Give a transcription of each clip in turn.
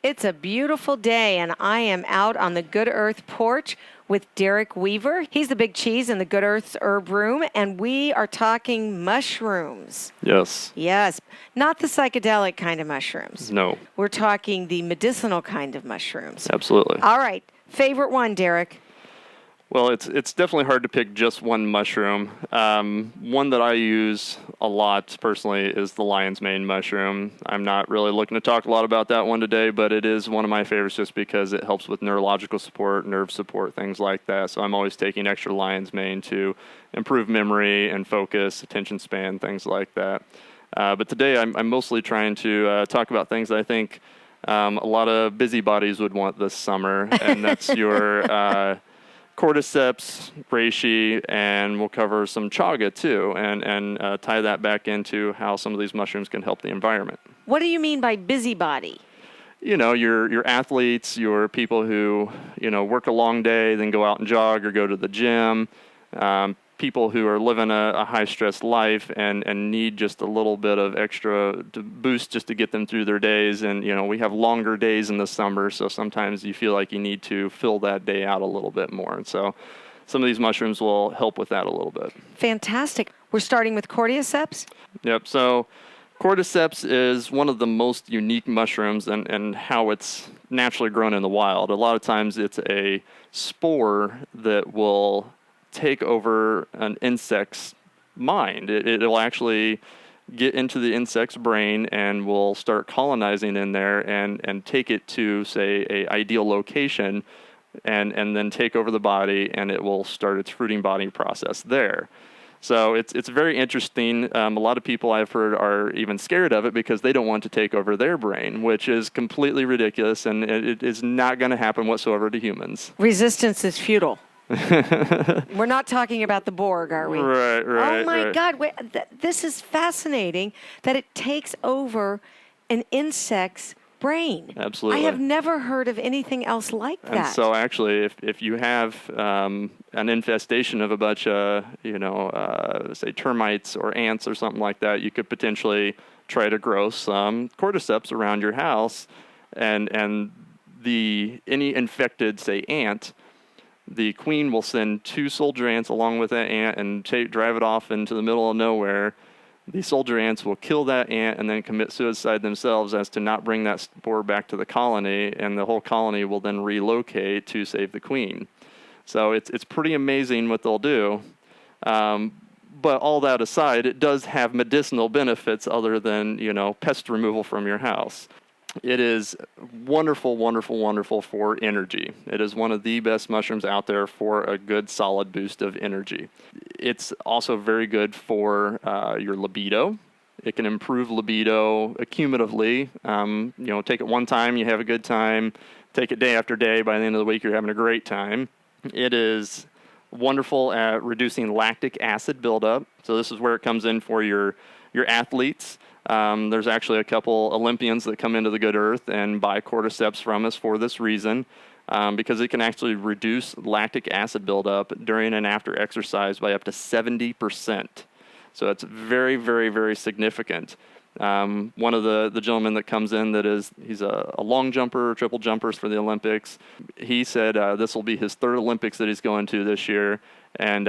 It's a beautiful day, and I am out on the Good Earth porch with Derek Weaver. He's the big cheese in the Good Earth's herb room, and we are talking mushrooms. Yes. Yes, not the psychedelic kind of mushrooms. No. We're talking the medicinal kind of mushrooms. Absolutely. All right. Favorite one, Derek? Well, it's definitely hard to pick just one mushroom. One that I use a lot personally is the lion's mane mushroom. I'm not really looking to talk a lot about that one today, but it is one of my favorites just because it helps with neurological support, nerve support, things like that. So I'm always taking extra lion's mane to improve memory and focus, attention span, things like that. But today I'm mostly trying to talk about things that I think a lot of busybodies would want this summer, and that's your Cordyceps, Reishi, and we'll cover some Chaga too, and tie that back into how some of these mushrooms can help the environment. What do you mean by busybody? You know, your athletes, your people who, work a long day, then go out and jog or go to the gym, people who are living a high-stress life and need just a little bit of extra to boost just to get them through their days. And, we have longer days in the summer, so sometimes you feel like you need to fill that day out a little bit more. And so some of these mushrooms will help with that a little bit. Fantastic. We're starting with Cordyceps? Yep. So Cordyceps is one of the most unique mushrooms and how it's naturally grown in the wild. A lot of times it's a spore that will take over an insect's mind. It'll actually get into the insect's brain and will start colonizing in there and take it to, say, a ideal location and then take over the body, and it will start its fruiting body process there. So it's very interesting. A lot of people I've heard are even scared of it because they don't want to take over their brain, which is completely ridiculous, and it is not going to happen whatsoever to humans. Resistance is futile. We're not talking about the Borg, are we? Right. Oh, my God. This is fascinating that it takes over an insect's brain. Absolutely. I have never heard of anything else like that. And so actually, if you have an infestation of a bunch of, say termites or ants or something like that, you could potentially try to grow some cordyceps around your house, and any infected, say, ant, the queen will send 2 soldier ants along with that ant and drive it off into the middle of nowhere. The soldier ants will kill that ant and then commit suicide themselves as to not bring that spore back to the colony, and the whole colony will then relocate to save the queen. So it's pretty amazing what they'll do. But all that aside, it does have medicinal benefits other than, pest removal from your house. It is wonderful, wonderful, wonderful for energy. It is one of the best mushrooms out there for a good, solid boost of energy. It's also very good for your libido. It can improve libido accumulatively. Take it one time, you have a good time. Take it day after day. By the end of the week, you're having a great time. It is wonderful at reducing lactic acid buildup. So this is where it comes in for your athletes. There's actually a couple Olympians that come into the Good Earth and buy cordyceps from us for this reason, because it can actually reduce lactic acid buildup during and after exercise by up to 70%. So it's very, very, very significant. One of the gentlemen that comes in he's a long jumper, triple jumpers for the Olympics. He said this will be his 3rd Olympics that he's going to this year. And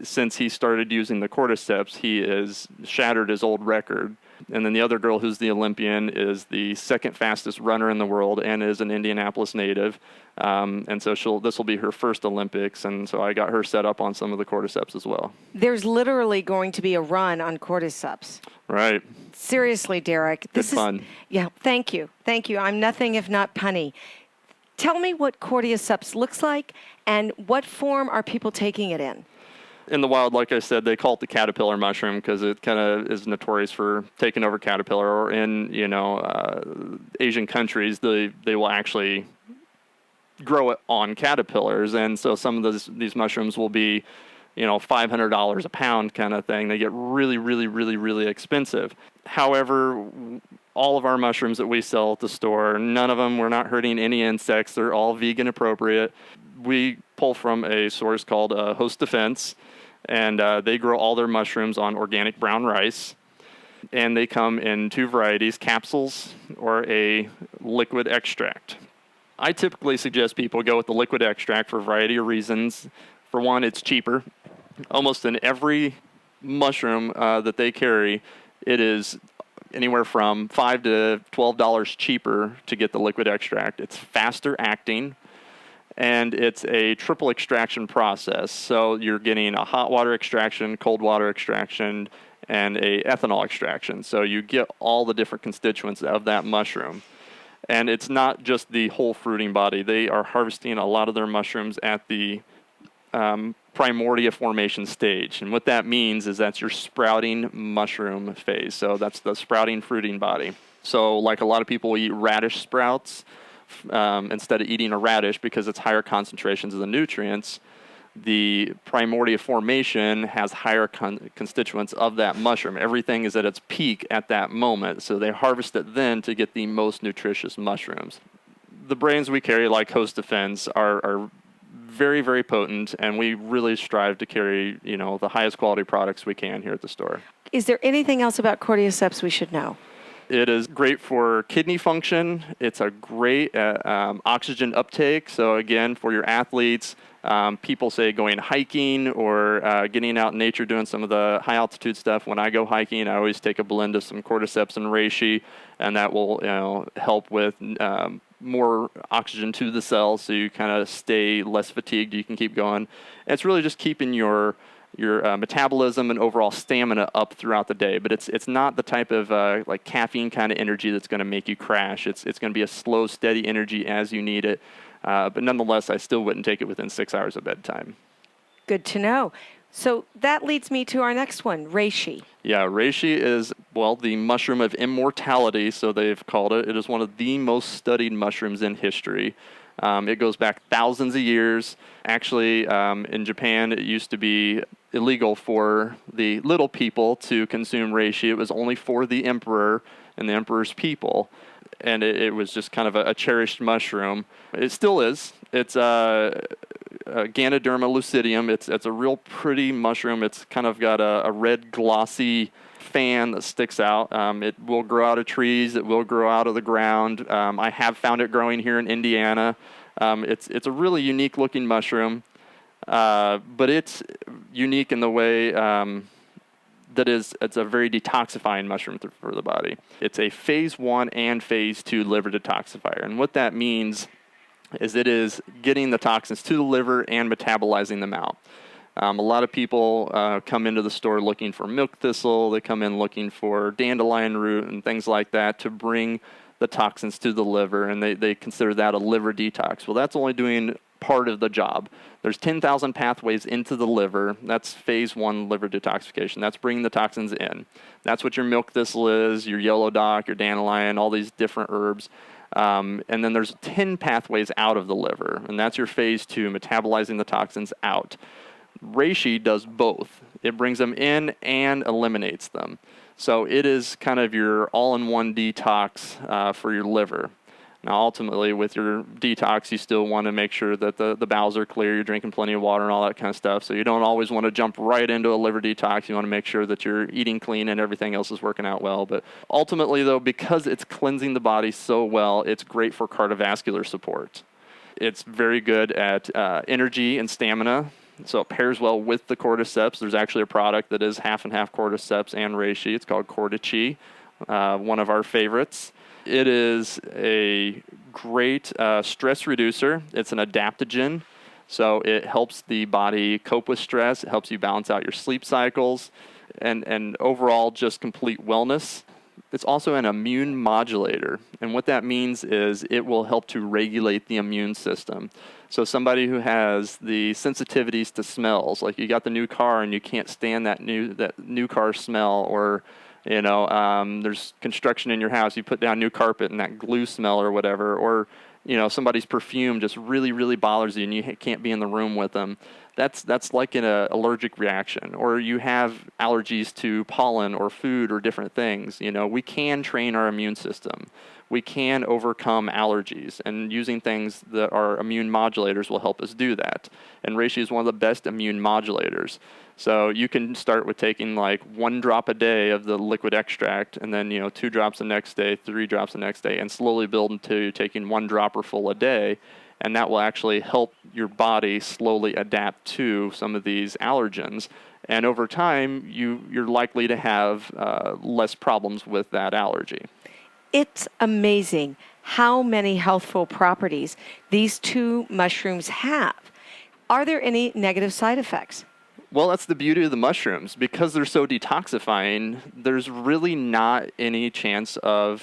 since he started using the cordyceps, he has shattered his old record. And then the other girl who's the Olympian is the 2nd fastest runner in the world and is an Indianapolis native. And so this will be her first Olympics. And so I got her set up on some of the cordyceps as well. There's literally going to be a run on cordyceps. Right. Seriously, Derek. This is fun. Yeah, thank you. Thank you. I'm nothing if not punny. Tell me what Cordyceps looks like and what form are people taking it in? In the wild, like I said, they call it the caterpillar mushroom because it kind of is notorious for taking over caterpillar. Or in, Asian countries, they will actually grow it on caterpillars. And so some of these mushrooms will be, $500 a pound kind of thing. They get really, really, really, really expensive. However, all of our mushrooms that we sell at the store, none of them, we're not hurting any insects. They're all vegan appropriate. We pull from a source called Host Defense, and they grow all their mushrooms on organic brown rice. And they come in two varieties, capsules or a liquid extract. I typically suggest people go with the liquid extract for a variety of reasons. For one, it's cheaper. Almost in every mushroom that they carry, it is anywhere from $5 to $12 cheaper to get the liquid extract. It's faster acting, and it's a triple extraction process. So you're getting a hot water extraction, cold water extraction, and a ethanol extraction. So you get all the different constituents of that mushroom. And it's not just the whole fruiting body. They are harvesting a lot of their mushrooms at the primordia formation stage. And what that means is that's your sprouting mushroom phase. So that's the sprouting fruiting body. So like a lot of people eat radish sprouts instead of eating a radish because it's higher concentrations of the nutrients. The primordia formation has higher constituents of that mushroom. Everything is at its peak at that moment, so they harvest it then to get the most nutritious mushrooms. The brands we carry, like Host Defense, are very, very potent, and we really strive to carry, the highest quality products we can here at the store. Is there anything else about Cordyceps we should know? It is great for kidney function. It's a great oxygen uptake. So again, for your athletes, people say going hiking or getting out in nature doing some of the high altitude stuff. When I go hiking, I always take a blend of some Cordyceps and Reishi, and that will help with more oxygen to the cells, so you kind of stay less fatigued. You can keep going. And it's really just keeping your metabolism and overall stamina up throughout the day. But it's not the type of like caffeine kind of energy that's going to make you crash. It's going to be a slow, steady energy as you need it. But nonetheless, I still wouldn't take it within 6 hours of bedtime. Good to know. So that leads me to our next one, reishi. Yeah, reishi is, the mushroom of immortality, so they've called it. It is one of the most studied mushrooms in history. It goes back thousands of years. Actually, in Japan, it used to be illegal for the little people to consume reishi. It was only for the emperor and the emperor's people. And it was just kind of a cherished mushroom. It still is. It's Ganoderma lucidium. It's a real pretty mushroom. It's kind of got a red glossy fan that sticks out. It will grow out of trees. It will grow out of the ground. I have found it growing here in Indiana. It's a really unique looking mushroom, but it's unique in the way it's a very detoxifying mushroom for the body. It's a phase 1 and phase 2 liver detoxifier. And what that means is it is getting the toxins to the liver and metabolizing them out. A lot of people come into the store looking for milk thistle. They come in looking for dandelion root and things like that to bring the toxins to the liver, and they consider that a liver detox. Well, that's only doing part of the job. There's 10,000 pathways into the liver. That's phase 1 liver detoxification. That's bringing the toxins in. That's what your milk thistle is, your yellow dock, your dandelion, all these different herbs. And then there's 10 pathways out of the liver, and that's your phase 2, metabolizing the toxins out. Reishi does both. It brings them in and eliminates them. So it is kind of your all-in-one detox for your liver. Now, ultimately, with your detox, you still want to make sure that the bowels are clear, you're drinking plenty of water and all that kind of stuff. So you don't always want to jump right into a liver detox. You want to make sure that you're eating clean and everything else is working out well. But ultimately, though, because it's cleansing the body so well, it's great for cardiovascular support. It's very good at energy and stamina. So it pairs well with the Cordyceps. There's actually a product that is half and half Cordyceps and Reishi. It's called Cordyceps, one of our favorites. It is a great stress reducer. It's an adaptogen, so it helps the body cope with stress. It helps you balance out your sleep cycles, and overall just complete wellness. It's also an immune modulator, and what that means is it will help to regulate the immune system. So somebody who has the sensitivities to smells, like you got the new car and you can't stand that new car smell, or there's construction in your house, you put down new carpet and that glue smell or whatever, or somebody's perfume just really, really bothers you and you can't be in the room with them. that's like an allergic reaction, or you have allergies to pollen or food or different things. We can train our immune system. We can overcome allergies, and using things that are immune modulators will help us do that. And reishi is one of the best immune modulators. So you can start with taking like 1 drop a day of the liquid extract, and then 2 drops the next day, 3 drops the next day, and slowly build until taking 1 dropper full a day. And that will actually help your body slowly adapt to some of these allergens. And over time, you're likely to have less problems with that allergy. It's amazing how many healthful properties these 2 mushrooms have. Are there any negative side effects? Well, that's the beauty of the mushrooms. Because they're so detoxifying, there's really not any chance of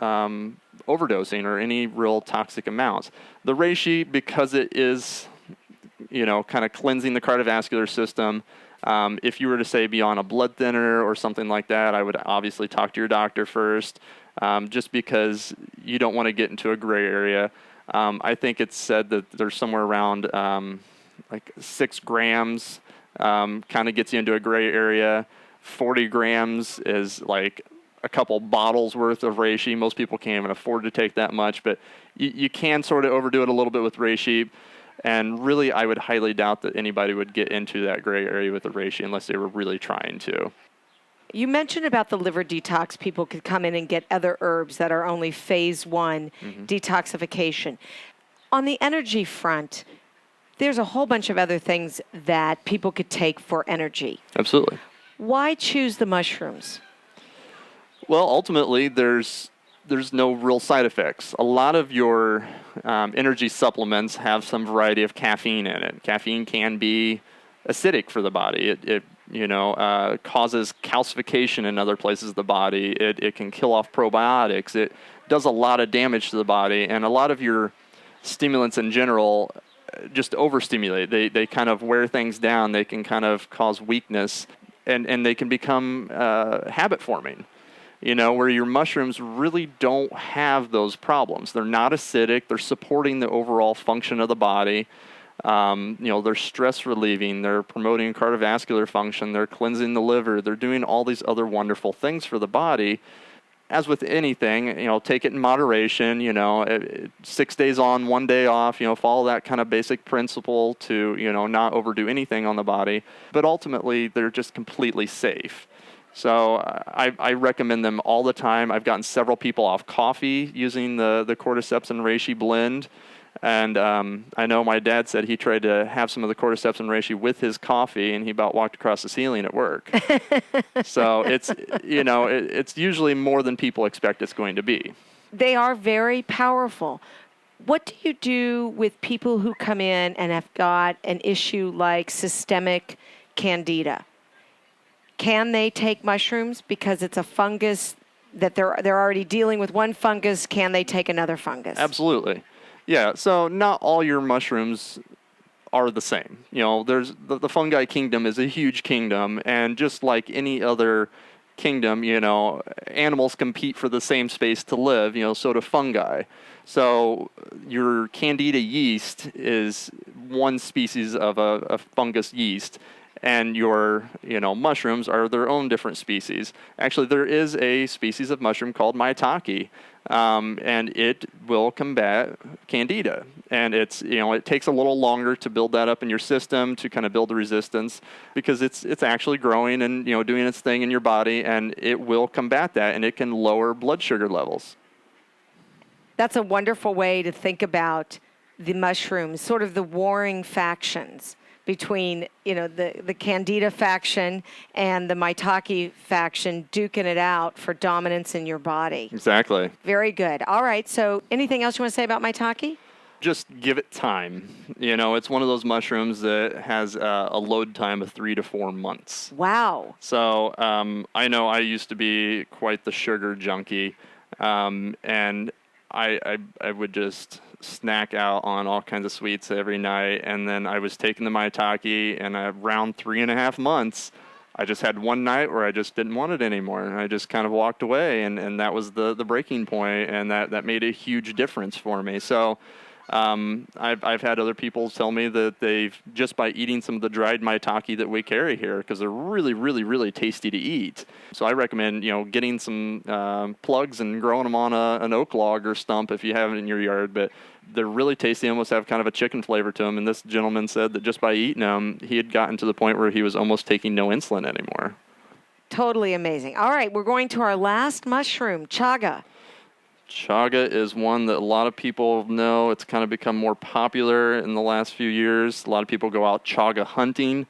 overdosing or any real toxic amounts. The reishi, because it is, kind of cleansing the cardiovascular system, if you were to say be on a blood thinner or something like that, I would obviously talk to your doctor first, just because you don't want to get into a gray area. I think it's said that there's somewhere around like 6 grams kind of gets you into a gray area. 40 grams is like a couple bottles worth of reishi. Most people can't even afford to take that much, but you can sort of overdo it a little bit with reishi. And really, I would highly doubt that anybody would get into that gray area with the reishi unless they were really trying to. You mentioned about the liver detox. People could come in and get other herbs that are only phase 1 detoxification. On the energy front, there's a whole bunch of other things that people could take for energy. Absolutely. Why choose the mushrooms? Well, ultimately, there's no real side effects. A lot of your energy supplements have some variety of caffeine in it. Caffeine can be acidic for the body. It causes calcification in other places of the body. It can kill off probiotics. It does a lot of damage to the body, and a lot of your stimulants in general just overstimulate. They kind of wear things down. They can kind of cause weakness, and they can become habit forming. Where your mushrooms really don't have those problems. They're not acidic. They're supporting the overall function of the body. They're stress relieving. They're promoting cardiovascular function. They're cleansing the liver. They're doing all these other wonderful things for the body. As with anything, take it in moderation, 6 days on, 1 day off, follow that kind of basic principle to, not overdo anything on the body. But ultimately, they're just completely safe. So I recommend them all the time. I've gotten several people off coffee using the Cordyceps and Reishi blend. And I know my dad said he tried to have some of the Cordyceps and Reishi with his coffee, and he about walked across the ceiling at work. So it's usually more than people expect it's going to be. They are very powerful. What do you do with people who come in and have got an issue like systemic candida? Can they take mushrooms because it's a fungus that they're already dealing with one fungus? Can they take another fungus? Absolutely. Yeah, so not all your mushrooms are the same. There's the fungi kingdom is a huge kingdom, and just like any other kingdom, animals compete for the same space to live, so do fungi. So your candida yeast is one species of a fungus yeast, and your mushrooms are their own different species. Actually, there is a species of mushroom called Maitake, and it will combat candida. And it takes a little longer to build that up in your system, to kind of build the resistance, because it's actually growing and doing its thing in your body, and it will combat that, and it can lower blood sugar levels. That's a wonderful way to think about the mushrooms, sort of the warring factions between, the Candida faction and the Maitake faction duking it out for dominance in your body. Exactly. Very good. All right. So anything else you want to say about Maitake? Just give it time. It's one of those mushrooms that has a load time of 3 to 4 months. Wow. So I know I used to be quite the sugar junkie, and I would just snack out on all kinds of sweets every night, and then I was taking the Maitake, and around 3.5 months, I just had one night where I just didn't want it anymore, and I just kind of walked away, and that was the breaking point, and that made a huge difference for me. So I've had other people tell me that they've, just by eating some of the dried maitake that we carry here, because they're really, really, really tasty to eat. So I recommend, getting some plugs and growing them on an oak log or stump if you have it in your yard. But they're really tasty, almost have kind of a chicken flavor to them. And this gentleman said that just by eating them, he had gotten to the point where he was almost taking no insulin anymore. Totally amazing. All right, we're going to our last mushroom, chaga. Chaga is one that a lot of people know. It's kind of become more popular in the last few years. A lot of people go out chaga hunting.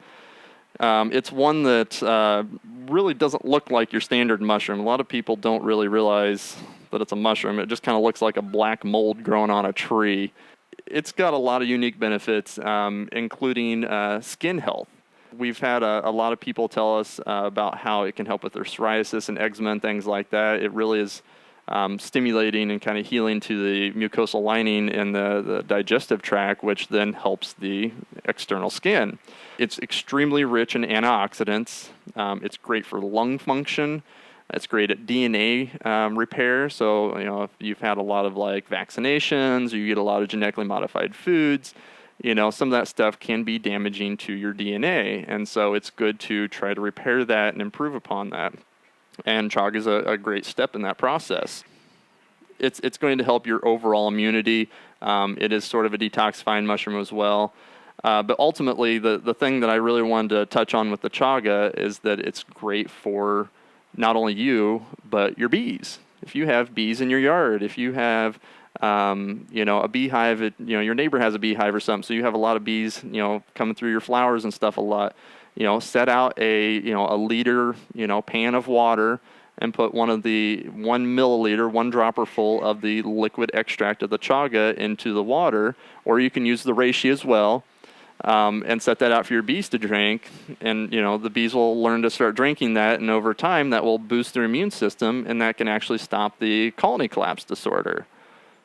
It's one that really doesn't look like your standard mushroom. A lot of people don't really realize that it's a mushroom. It just kind of looks like a black mold growing on a tree. It's got a lot of unique benefits, including skin health. We've had a lot of people tell us about how it can help with their psoriasis and eczema and things like that. It really is stimulating and kind of healing to the mucosal lining in the digestive tract, which then helps the external skin. It's extremely rich in antioxidants. It's great for lung function. It's great at DNA repair. So, if you've had a lot of like vaccinations or you get a lot of genetically modified foods, some of that stuff can be damaging to your DNA. And so it's good to try to repair that and improve upon that. And chaga is a great step in that process. It's going to help your overall immunity. It is sort of a detoxifying mushroom as well. But ultimately, the thing that I really wanted to touch on with the chaga is that it's great for not only you, but your bees. If you have bees in your yard, if you have a beehive, your neighbor has a beehive or something, so you have a lot of bees, coming through your flowers and stuff a lot. Set out a liter, pan of water and put 1 milliliter, 1 dropper full of the liquid extract of the chaga into the water, or you can use the reishi as well, and set that out for your bees to drink. And, the bees will learn to start drinking that, and over time that will boost their immune system, and that can actually stop the colony collapse disorder.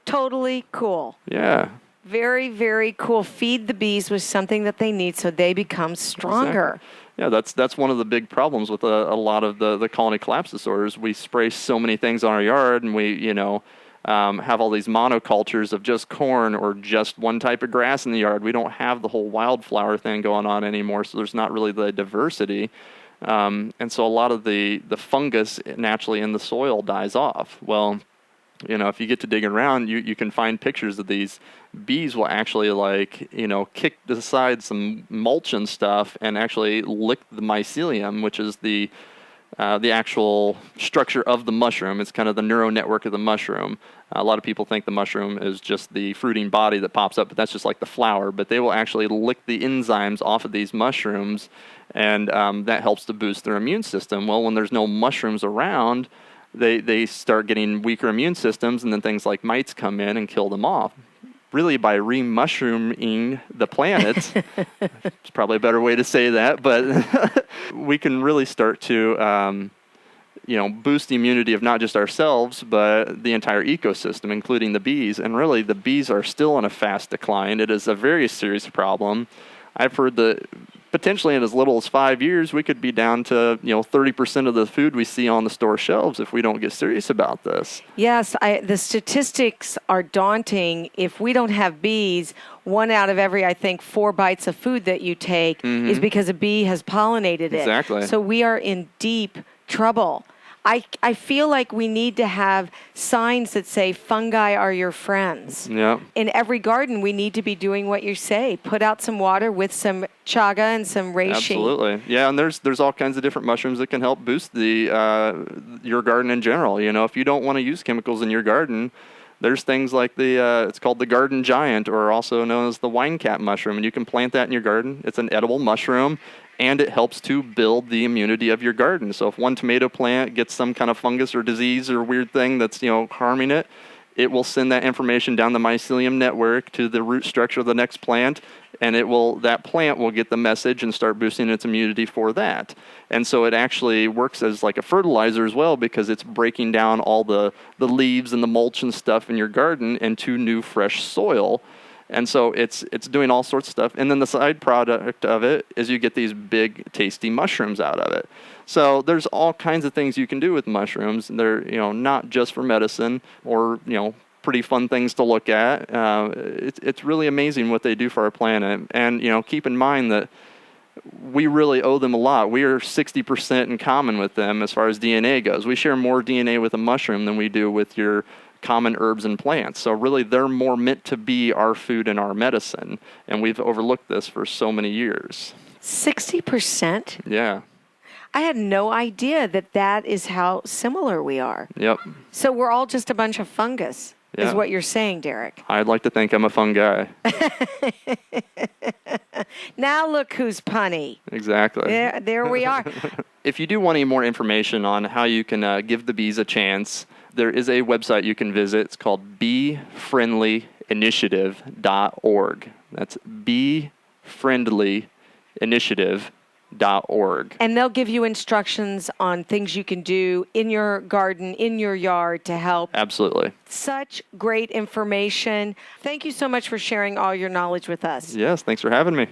Totally cool. Yeah. Very, very cool. Feed the bees with something that they need so they become stronger. Exactly. Yeah, that's one of the big problems with a lot of the colony collapse disorders. We spray so many things on our yard, and we, have all these monocultures of just corn or just one type of grass in the yard. We don't have the whole wildflower thing going on anymore, so there's not really the diversity. And so a lot of the fungus naturally in the soil dies off. Well, if you get to digging around, you can find pictures of these bees will actually kick aside some mulch and stuff and actually lick the mycelium, which is the actual structure of the mushroom. It's kind of the neural network of the mushroom. A lot of people think the mushroom is just the fruiting body that pops up, but that's just like the flower. But they will actually lick the enzymes off of these mushrooms, and that helps to boost their immune system. Well, when there's no mushrooms around, they start getting weaker immune systems, and then things like mites come in and kill them off. Really, by re-mushrooming the planet, it's probably a better way to say that, but we can really start to boost the immunity of not just ourselves, but the entire ecosystem, including the bees. And really, the bees are still in a fast decline. It is a very serious problem. I've heard that potentially in as little as 5 years, we could be down to 30% of the food we see on the store shelves if we don't get serious about this. Yes, the statistics are daunting. If we don't have bees, 1 out of every, I think, 4 bites of food that you take is because a bee has pollinated it. Exactly. So we are in deep trouble. I feel like we need to have signs that say fungi are your friends. Yeah. In every garden, we need to be doing what you say. Put out some water with some chaga and some reishi. Absolutely. Yeah, and there's all kinds of different mushrooms that can help boost your garden in general. If you don't want to use chemicals in your garden, there's things like it's called the garden giant, or also known as the wine cap mushroom, and you can plant that in your garden. It's an edible mushroom, and it helps to build the immunity of your garden. So if one tomato plant gets some kind of fungus or disease or weird thing that's harming it, it will send that information down the mycelium network to the root structure of the next plant, and that plant will get the message and start boosting its immunity for that. And so it actually works as like a fertilizer as well, because it's breaking down all the leaves and the mulch and stuff in your garden into new fresh soil. And so it's doing all sorts of stuff. And then the side product of it is you get these big, tasty mushrooms out of it. So there's all kinds of things you can do with mushrooms. They're, not just for medicine or, pretty fun things to look at. It's really amazing what they do for our planet. And, keep in mind that we really owe them a lot. We are 60% in common with them as far as DNA goes. We share more DNA with a mushroom than we do with your common herbs and plants. So really, they're more meant to be our food and our medicine. And we've overlooked this for so many years. 60%? Yeah. I had no idea that is how similar we are. Yep. So we're all just a bunch of fungus, is what you're saying, Derek. I'd like to think I'm a fun guy. Now look who's punny. Exactly. There we are. If you do want any more information on how you can give the bees a chance, there is a website you can visit. It's called beefriendlyinitiative.org. That's beefriendlyinitiative.org. And they'll give you instructions on things you can do in your garden, in your yard to help. Absolutely. Such great information. Thank you so much for sharing all your knowledge with us. Yes, thanks for having me.